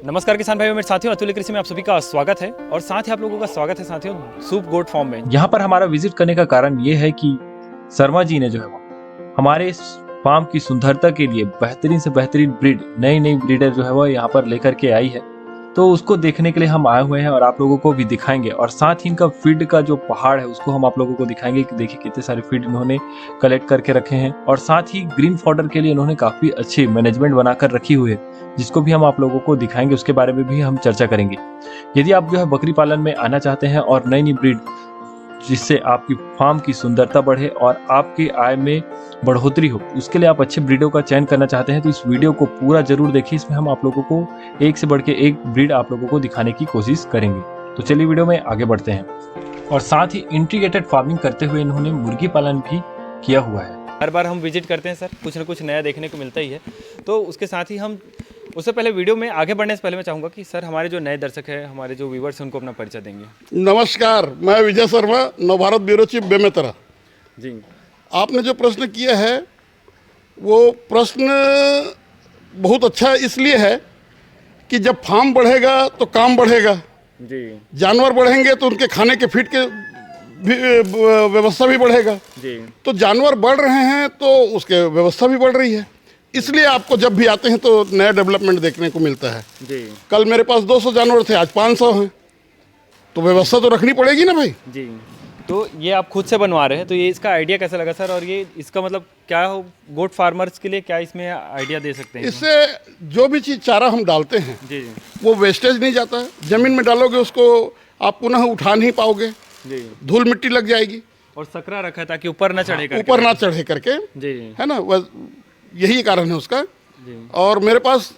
नमस्कार किसान भाइयों मेरे साथियों, अतुल्य कृषि में आप सभी का स्वागत है और साथ ही आप लोगों का स्वागत है साथियों सूप गोट फार्म में। यहाँ पर हमारा विजिट करने का कारण ये है कि शर्मा जी ने जो है वो हमारे इस फार्म की सुंदरता के लिए बेहतरीन से बेहतरीन ब्रीड नई ब्रीडर जो है वो यहाँ पर लेकर के आई है, तो उसको देखने के लिए हम आए हुए हैं और आप लोगों को भी दिखाएंगे। और साथ ही इनका फीड का जो पहाड़ है उसको हम आप लोगों को दिखाएंगे कि देखिए कितने सारे फीड इन्होंने कलेक्ट करके रखे हैं। और साथ ही ग्रीन फॉडर के लिए इन्होंने काफी अच्छी मैनेजमेंट बनाकर रखी हुई है, जिसको भी हम आप लोगों को दिखाएंगे, उसके बारे में भी हम चर्चा करेंगे। यदि आप जो है बकरी पालन में आना चाहते हैं और नई ब्रीड जिससे आपकी फार्म की सुंदरता बढ़े और आपकी आय में बढ़ोतरी हो, उसके लिए आप अच्छे ब्रीडों का चयन करना चाहते हैं तो इस वीडियो को पूरा जरूर देखिए। इसमें हम आप लोगों को एक से बढ़ के एक ब्रीड आप लोगों को दिखाने की कोशिश करेंगे। तो चलिए वीडियो में आगे बढ़ते हैं। और साथ ही इंटीग्रेटेड फार्मिंग करते हुए इन्होंने मुर्गी पालन भी किया हुआ है। हर बार हम विजिट करते हैं सर, कुछ ना कुछ नया देखने को मिलता ही है। तो उसके साथ ही हम उससे पहले वीडियो में आगे बढ़ने से पहले मैं चाहूँगा कि सर हमारे जो नए दर्शक हैं, हमारे जो व्यूवर्स हैं, उनको अपना परिचय देंगे। नमस्कार, मैं विजय शर्मा, नवभारत ब्यूरो चीफ बेमेतरा। जी, आपने जो प्रश्न किया है वो प्रश्न बहुत अच्छा इसलिए है कि जब फार्म बढ़ेगा तो काम बढ़ेगा, जी, जानवर बढ़ेंगे तो उनके खाने के फीड के भी व्यवस्था भी बढ़ेगा। जी, तो जानवर बढ़ रहे हैं तो उसके व्यवस्था भी बढ़ रही है, इसलिए आपको जब भी आते हैं तो नया डेवलपमेंट देखने को मिलता है। जी, कल मेरे पास 200 जानवर थे, आज 500 हैं, तो व्यवस्था तो रखनी पड़ेगी ना भाई। जी। तो ये आप खुद से बनवा रहे हैं, तो ये इसका आइडिया कैसा लगा सर? और ये इसका मतलब क्या हो, गोट फार्मर्स के लिए क्या इसमें आइडिया दे सकते हैं? इससे जो भी चीज़ चारा हम डालते हैं जी, वो वेस्टेज नहीं जाता है। ज़मीन में डालोगे उसको आप पुनः उठा नहीं पाओगे, जी। धूल मिट्टी लग जाएगी। और सकरा रखा है ताकि ऊपर ना चढ़े करके। ऊपर ना चढ़े करके, जी, है ना, वह यही कारण है उसका। जी, और मेरे पास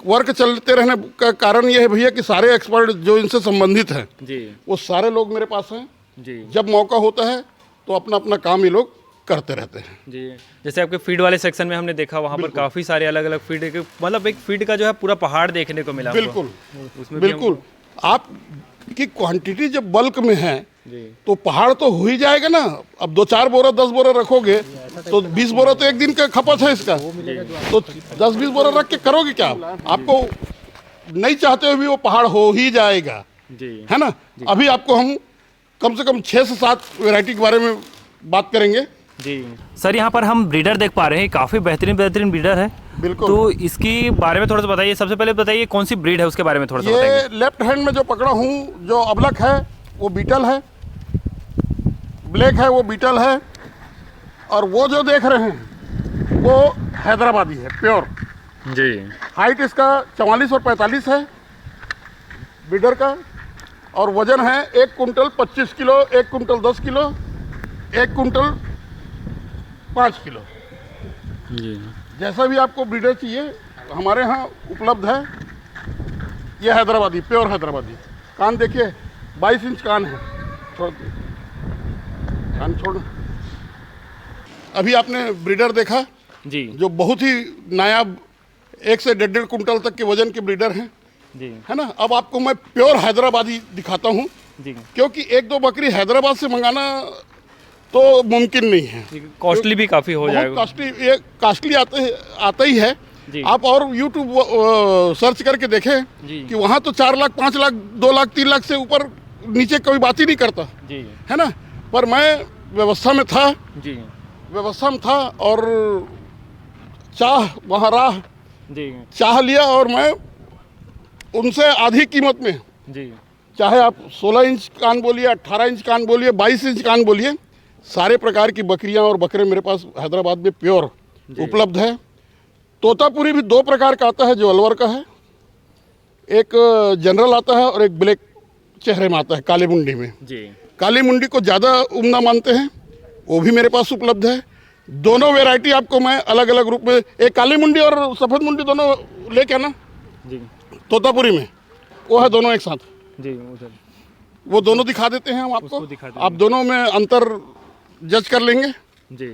वर्क चलते रहने का कारण यह है भैया कि सारे एक्सपर्ट जो इनसे संबंधित हैं जी, वो सारे लोग मेरे पास हैं। जी, जब मौका होता है तो अपना अपना काम ये लोग करते रहते हैं। जी। जैसे आपके फीड वाले सेक्शन में हमने देखा, वहाँ पर काफ़ी सारे अलग अलग फीड के, मतलब एक फीड का जो है पूरा पहाड़ देखने को मिला। बिल्कुल उसमें भी बिल्कुल। आपकी क्वांटिटी जब बल्क में है जी, तो पहाड़ तो हो ही जाएगा ना। अब 2-4 बोरा 10 बोरा रखोगे तो 20 बोरा तो एक दिन का खपत है इसका, तो 10-20 बोरा रख के करोगे क्या? आपको नहीं चाहते हुए भी वो पहाड़ हो ही जाएगा, जी, है ना। अभी आपको हम कम से कम 6 से 7 वैरायटी के बारे में बात करेंगे। जी। सर यहाँ पर हम ब्रीडर देख पा रहे हैं, काफ़ी बेहतरीन ब्रीडर है। बिल्कुल। तो इसके बारे में थोड़ा सा बताइए। सबसे पहले बताइए कौन सी ब्रीड है, उसके बारे में थोड़ा सा बताइए। ये लेफ्ट हैंड में जो पकड़ा हूँ, जो अबलक है वो बीटल है, ब्लैक है वो बीटल है, और वो जो देख रहे हैं वो हैदराबादी है, प्योर। जी, हाइट इसका 44 और 45 है ब्रीडर का, और वजन है 1 कुंटल 25 किलो, 1 कुंटल 10 किलो, 1 कुंटल 5 किलो। जी, जैसा भी आपको ब्रीडर चाहिए हमारे यहाँ उपलब्ध है। ये हैदराबादी, प्योर हैदराबादी। कान देखिए, 22 इंच कान है। छोड़ कान छोड़। अभी आपने ब्रीडर देखा जी, जो बहुत ही नायाब 1 से 1.5 कुंटल तक के वजन के ब्रीडर हैं, जी, है ना। अब आपको मैं प्योर हैदराबादी दिखाता हूँ, जी। क्योंकि 1-2 बकरी हैदराबाद से मंगाना तो मुमकिन नहीं है। कॉस्टली भी काफ़ी हो बहुत जाएगा। कॉस्टली, ये कॉस्टली आता ही है। जी। आप और यूट्यूब सर्च करके देखें जी। कि वहाँ तो 4 लाख, 5 लाख, 2 लाख, 3 लाख से ऊपर नीचे कोई बात ही नहीं करता, जी, है ना। पर मैं व्यवस्था में था, जी, और चाह वहाँ राह जी, चाह लिया, और मैं उनसे आधी कीमत में, जी, चाहे आप 16 इंच कान बोलिए, 18 इंच कान बोलिए, 22 इंच कान बोलिए, सारे प्रकार की बकरियां और बकरे मेरे पास हैदराबाद में प्योर उपलब्ध है। तोतापुरी भी 2 प्रकार का आता है, जो अलवर का है, एक जनरल आता है और एक ब्लैक चेहरे में आता है, काली मुंडी में। जी, काली मुंडी को ज़्यादा उम्दा मानते हैं, वो भी मेरे पास उपलब्ध है। दोनों वैरायटी आपको मैं अलग अलग रूप में, एक काली मुंडी और सफ़ेद मुंडी दोनों लेके आना जी, तोतापुरी में, वो है दोनों एक साथ। जी, उधर वो दोनों दिखा देते हैं हम आपको, उसको दिखा देंगे। आप दोनों में अंतर जज कर लेंगे। जी।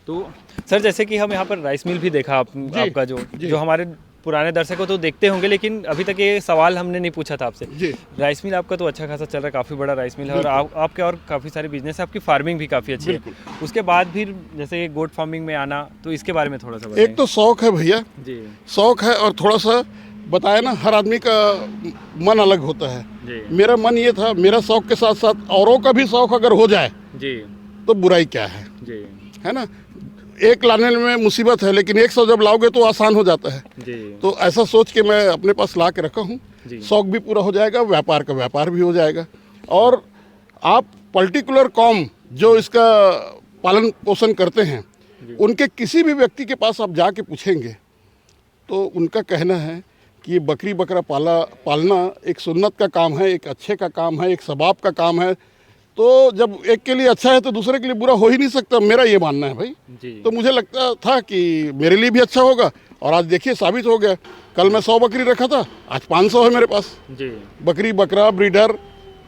तो सर जैसे कि हम यहाँ पर राइस मिल भी देखा आपका जो हमारे पुराने दर्शक को तो देखते होंगे, लेकिन अभी तक ये सवाल हमने नहीं पूछा था आपसे। जी। राइस मिल आपका तो अच्छा खासा चल रहा है, काफ़ी बड़ा राइस मिल है, और आपके और काफ़ी सारे बिजनेस है, आपकी फार्मिंग भी काफ़ी अच्छी है। उसके बाद भी जैसे गोट फार्मिंग में आना, तो इसके बारे में थोड़ा सा बताइए। एक तो शौक है भैया, जी, शौक है, और थोड़ा सा बताया ना, हर आदमी का मन अलग होता है। जी मेरा मन ये था, मेरा शौक के साथ साथ औरों का भी शौक अगर हो जाए जी तो बुराई क्या जी है ना। एक लाने में मुसीबत है, लेकिन 100 जब लाओगे तो आसान हो जाता है। जी तो ऐसा सोच के मैं अपने पास ला के रखा हूँ। जी। शौक भी पूरा हो जाएगा, व्यापार का व्यापार भी हो जाएगा। और आप पर्टिकुलर कॉम जो इसका पालन पोषण करते हैं, उनके किसी भी व्यक्ति के पास आप जाके पूछेंगे तो उनका कहना है कि ये बकरी बकरा पालना एक सुन्नत का काम है, एक अच्छे का काम है, एक सबाब का काम है। तो जब एक के लिए अच्छा है तो दूसरे के लिए बुरा हो ही नहीं सकता, मेरा ये मानना है भाई। जी तो मुझे लगता था कि मेरे लिए भी अच्छा होगा, और आज देखिए साबित हो गया। कल मैं 100 बकरी रखा था, आज 500 है मेरे पास। जी। बकरी बकरा ब्रीडर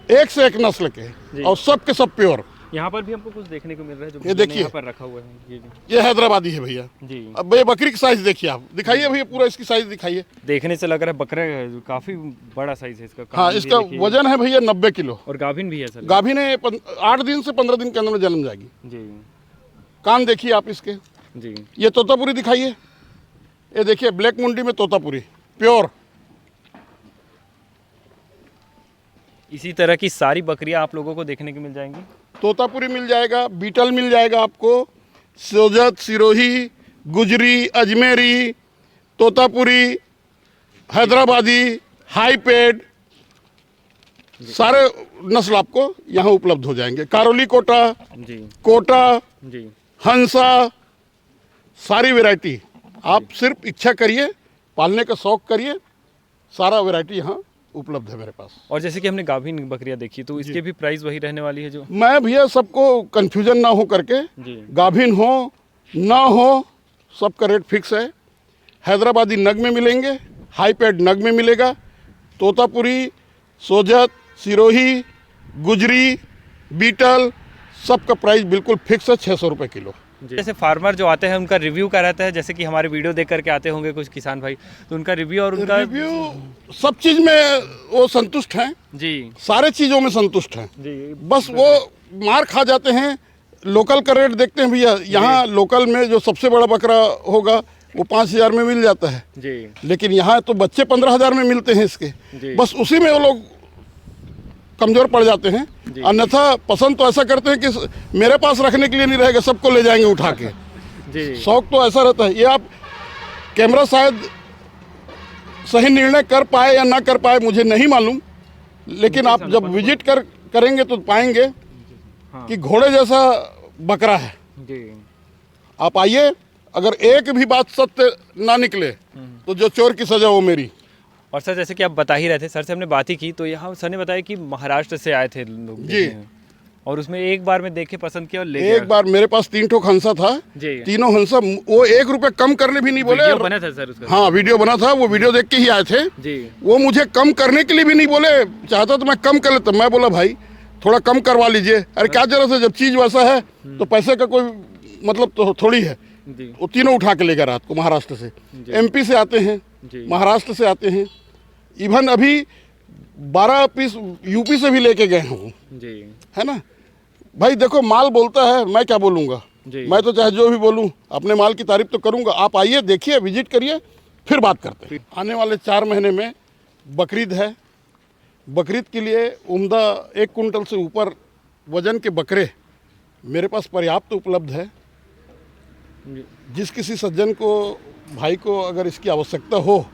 एक से एक नस्ल के, और सब के सब प्योर। यहाँ पर भी हमको कुछ देखने को मिल रहा है जो ये देखिए, यहाँ पर रखा हुआ है। ये हैदराबादी है भैया। जी। अब ये बकरी की साइज देखिए, आप दिखाइए भैया, पूरा इसकी साइज दिखाइए। देखने से लग रहा है बकरा काफी बड़ा साइज है इसका। हाँ, कान भी इसका देखिए। वजन है भैया 90 किलो। और गाभिन भी है सर। गाभिन है, 8 दिन से 15 दिन के अंदर में जन्म जाएगी। जी कान देखिए आप इसके। जी ये तोतापुरी दिखाइए, ये देखिए ब्लैक मुंडी में तोतापुरी प्योर। इसी तरह की सारी बकरियां आप लोगों को देखने को मिल जाएंगी। तोतापुरी मिल जाएगा, बीटल मिल जाएगा आपको, सोजत, सिरोही, गुजरी, अजमेरी, तोतापुरी, हैदराबादी, हाईपेड, सारे नस्ल आपको यहाँ उपलब्ध हो जाएंगे। कारोली कोटा, जी कोटा, जी हंसा, सारी वैरायटी। आप सिर्फ इच्छा करिए, पालने का शौक करिए, सारा वैरायटी यहाँ उपलब्ध है मेरे पास। और जैसे कि हमने गाभिन बकरियां देखी, तो इसके भी प्राइस वही रहने वाली है जो। मैं भैया सबको कंफ्यूजन ना हो करके, जी गाभिन हो ना हो सबका रेट फिक्स है। हैदराबादी नग में मिलेंगे, हाईपेड नग में मिलेगा, तोतापुरी, सोजत, सिरोही, गुजरी, बीटल, सबका प्राइस बिल्कुल फिक्स है, 600 रुपये किलो। जैसे फार्मर जो आते हैं उनका रिव्यू का रहता है, जैसे कि हमारे वीडियो देख करके आते होंगे कुछ किसान भाई, तो उनका रिव्यू और उनका रिव्यू सब चीज़ में वो संतुष्ट हैं, जी सारे चीज़ों में संतुष्ट हैं। जी बस वो मार खा जाते हैं, लोकल का रेट देखते हैं भैया। यहाँ लोकल में जो सबसे बड़ा बकरा होगा वो 5000 में मिल जाता है, जी लेकिन यहाँ तो बच्चे 15,000 में मिलते हैं इसके। जी। बस उसी में वो लोग कमज़ोर पड़ जाते हैं। अन्यथा पसंद तो ऐसा करते हैं कि मेरे पास रखने के लिए नहीं रहेगा, सबको ले जाएंगे उठा के। जी शौक तो ऐसा रहता है। ये आप कैमरा शायद सही निर्णय कर पाए या ना कर पाए मुझे नहीं मालूम, लेकिन आप जब विजिट करेंगे तो पाएंगे कि घोड़े जैसा बकरा है। जी आप आइए, अगर एक भी बात सत्य ना निकले तो जो चोर की सजा वो मेरी। और सर जैसे कि आप बता ही रहे थे, सर से हमने बात ही की, तो यहाँ सर ने बताया कि महाराष्ट्र से आए थे लोग जी। देखने। और उसमें एक बार में देख के पसंद किया और ले एक बार मेरे पास 3 ठोक हंसा था, जी। तीनों हंसा वो 1 रुपये कम करने भी नहीं बोले। वीडियो बना था सर उसका। हाँ, वीडियो बना था, वो वीडियो देख के ही आए थे। जी वो मुझे कम करने के लिए भी नहीं बोले, चाहता तो मैं कम कर लेता। मैं बोला भाई थोड़ा कम करवा लीजिए। अरे क्या जरूरत है, जब चीज़ वैसा है तो पैसे का कोई मतलब तो थोड़ी है। जी वो तीनों उठा के ले गए रात को महाराष्ट्र से। MP से आते हैं, जी। महाराष्ट्र से आते हैं, इवन अभी 12 पीस UP से भी लेके गए हूँ, जी है ना भाई। देखो माल बोलता है, मैं क्या बोलूँगा। जी। मैं तो चाहे जो भी बोलूँ, अपने माल की तारीफ तो करूँगा। आप आइए, देखिए, विजिट करिए, फिर बात करते हैं। आने वाले 4 महीने में बकरीद है। बकरीद के लिए उम्दा 1 कुंटल से ऊपर वजन के बकरे मेरे पास पर्याप्त उपलब्ध है। जिस किसी सज्जन को, भाई को अगर इसकी आवश्यकता हो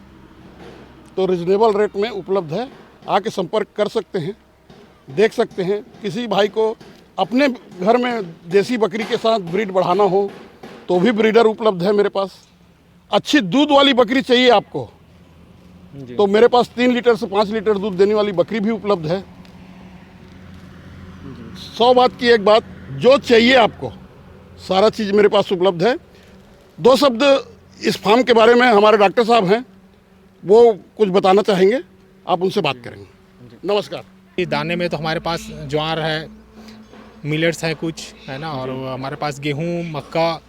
तो रिजनेबल रेट में उपलब्ध है, आके संपर्क कर सकते हैं, देख सकते हैं। किसी भाई को अपने घर में देसी बकरी के साथ ब्रीड बढ़ाना हो तो भी ब्रीडर उपलब्ध है मेरे पास। अच्छी दूध वाली बकरी चाहिए आपको तो मेरे पास 3 लीटर से 5 लीटर दूध देने वाली बकरी भी उपलब्ध है। 100 बात की एक बात, जो चाहिए आपको सारा चीज़ मेरे पास उपलब्ध है। 2 शब्द इस फार्म के बारे में हमारे डॉक्टर साहब हैं, वो कुछ बताना चाहेंगे, आप उनसे बात करेंगे। नमस्कार। ये दाने में तो हमारे पास ज्वार है, मिलेट्स हैं कुछ, है ना, और हमारे पास गेहूं, मक्का,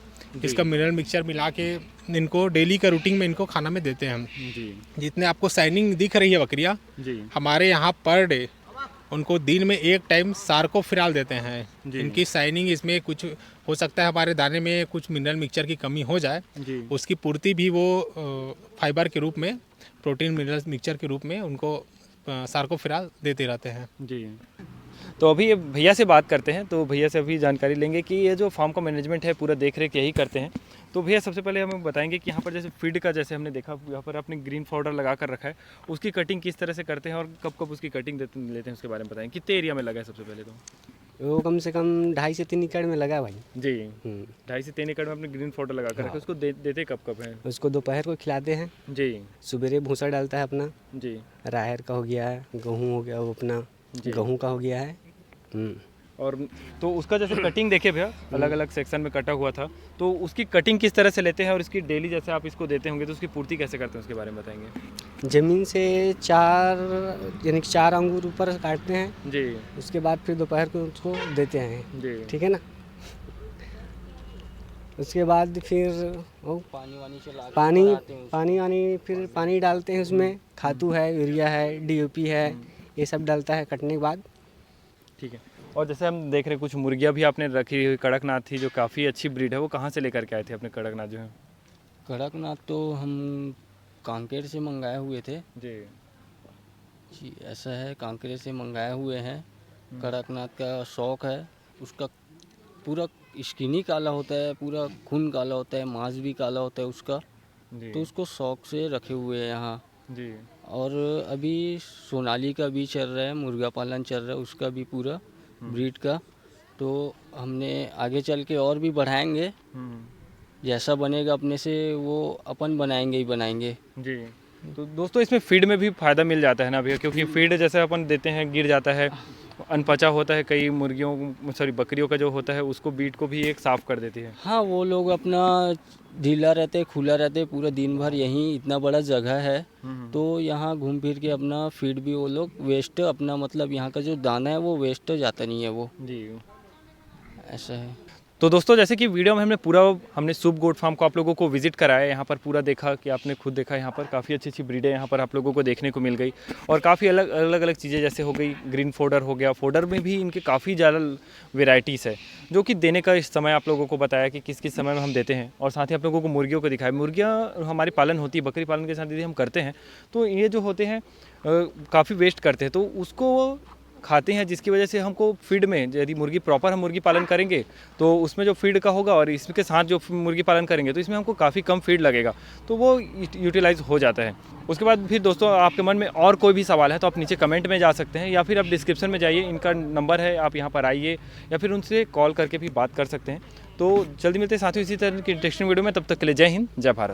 इसका मिनरल मिक्सचर मिला के इनको डेली का रूटीन में इनको खाना में देते हैं हम। जी जितने आपको शाइनिंग दिख रही है बकरियाँ, जी हमारे यहाँ पर डे उनको दिन में 1 टाइम सार्को फिराल देते हैं। जी। इनकी शाइनिंग, इसमें कुछ हो सकता है हमारे दाने में कुछ मिनरल मिक्सचर की कमी हो जाए, जी उसकी पूर्ति भी वो फाइबर के रूप में प्रोटीन मिनरल्स मिक्सचर के रूप में उनको सार्कोफिरा देते रहते हैं। जी। तो अभी ये भैया से बात करते हैं, तो भैया से अभी जानकारी लेंगे कि ये जो फार्म का मैनेजमेंट है पूरा देख रेख यही करते हैं। तो भैया सबसे पहले हमें बताएंगे कि यहाँ पर जैसे फीड का, जैसे हमने देखा यहाँ पर आपने ग्रीन पाउडर लगा कर रखा है, उसकी कटिंग किस तरह से करते हैं और कब कब उसकी कटिंग लेते हैं उसके बारे में बताएं। कितने एरिया में लगा है सबसे पहले तो? वो कम से कम 2.5 से 3 एकड़ में लगा है भाई। जी। 2.5 से 3 एकड़ में अपने ग्रीन पाउडर लगा कर रखा है। उसको देते कब कब हैं? उसको दोपहर को खिलाते हैं, जी सुबेरे भूसा डालता है अपना, जी। राहर का हो गया है, गेहूँ हो गया, वो अपना गेहूँ का हो गया है। और तो उसका जैसे कटिंग देखे भैया, अलग अलग सेक्शन में कटा हुआ था, तो उसकी कटिंग किस तरह से लेते हैं और इसकी डेली जैसे आप इसको देते होंगे तो उसकी पूर्ति कैसे करते हैं उसके बारे में बताएंगे। ज़मीन से 4 अंगूर ऊपर काटते हैं जी। उसके बाद फिर दोपहर को उसको देते हैं। जी। ठीक है ना। उसके बाद फिर पानी फिर पानी डालते हैं उसमें, खातू है, यूरिया है, DAP है, ये सब डालता है कटने के बाद। ठीक है। और जैसे हम देख रहे हैं कुछ मुर्गियाँ भी आपने रखी हुई, कड़कनाथ थी जो काफ़ी अच्छी ब्रीड है, वो कहाँ से लेकर के आए थे अपने कड़कनाथ जो है? कड़कनाथ तो हम कांकेर से मंगाए हुए थे जी। जी, ऐसा है, कांकेर से मंगाए हुए हैं। कड़कनाथ का शौक है, उसका पूरा स्किन ही काला होता है, पूरा खून काला होता है, मांस भी काला होता है उसका, तो उसको शौक से रखे हुए हैं यहाँ जी। और अभी सोनाली का भी चल रहा है, मुर्गा पालन चल रहा है उसका भी पूरा ब्रीड का, तो हमने आगे चल के और भी बढ़ाएंगे, जैसा बनेगा अपने से वो अपन बनाएंगे ही बनाएंगे। जी। तो दोस्तों इसमें फीड में भी फ़ायदा मिल जाता है ना भैया, क्योंकि फीड जैसे अपन देते हैं गिर जाता है, अनपचा होता है, कई बकरियों का जो होता है उसको बीट को भी एक साफ़ कर देती है। हाँ, वो लोग अपना ढीला रहते, खुला रहते, पूरा दिन भर यहीं, इतना बड़ा जगह है तो यहाँ घूम फिर के अपना फीड भी वो लोग वेस्ट, अपना मतलब यहाँ का जो दाना है वो वेस्ट जाता नहीं है वो। जी। ऐसा है। तो दोस्तों जैसे कि वीडियो में हमने सूप गोट फार्म को आप लोगों को विजिट कराया, यहाँ पर पूरा देखा कि आपने खुद देखा, यहाँ पर काफ़ी अच्छी अच्छी ब्रीडें यहाँ पर आप लोगों को देखने को मिल गई और काफ़ी अलग अलग चीज़ें जैसे हो गई, ग्रीन फोडर हो गया, फोडर में भी इनके काफ़ी ज़्यादा वेराइटीज़ है जो कि देने का इस समय आप लोगों को बताया कि किस किस समय में हम देते हैं और साथ ही आप लोगों को मुर्गियों को दिखाया। मुर्गियाँ हमारी पालन होती है, बकरी पालन के साथ यदि हम करते हैं तो ये जो होते हैं काफ़ी वेस्ट करते हैं, तो उसको खाते हैं, जिसकी वजह से हमको फीड में यदि मुर्गी प्रॉपर हम मुर्गी पालन करेंगे तो उसमें जो फीड का होगा और इसके साथ जो मुर्गी पालन करेंगे तो इसमें हमको काफ़ी कम फीड लगेगा, तो वो यूटिलाइज हो जाता है। उसके बाद फिर दोस्तों आपके मन में और कोई भी सवाल है तो आप नीचे कमेंट में जा सकते हैं या फिर आप डिस्क्रिप्शन में जाइए, इनका नंबर है, आप यहाँ पर आइए या फिर उनसे कॉल करके भी बात कर सकते हैं। तो जल्दी मिलते हैं साथियों इसी तरह की इंटरेस्टिंग वीडियो में, तब तक के लिए जय हिंद, जय भारत।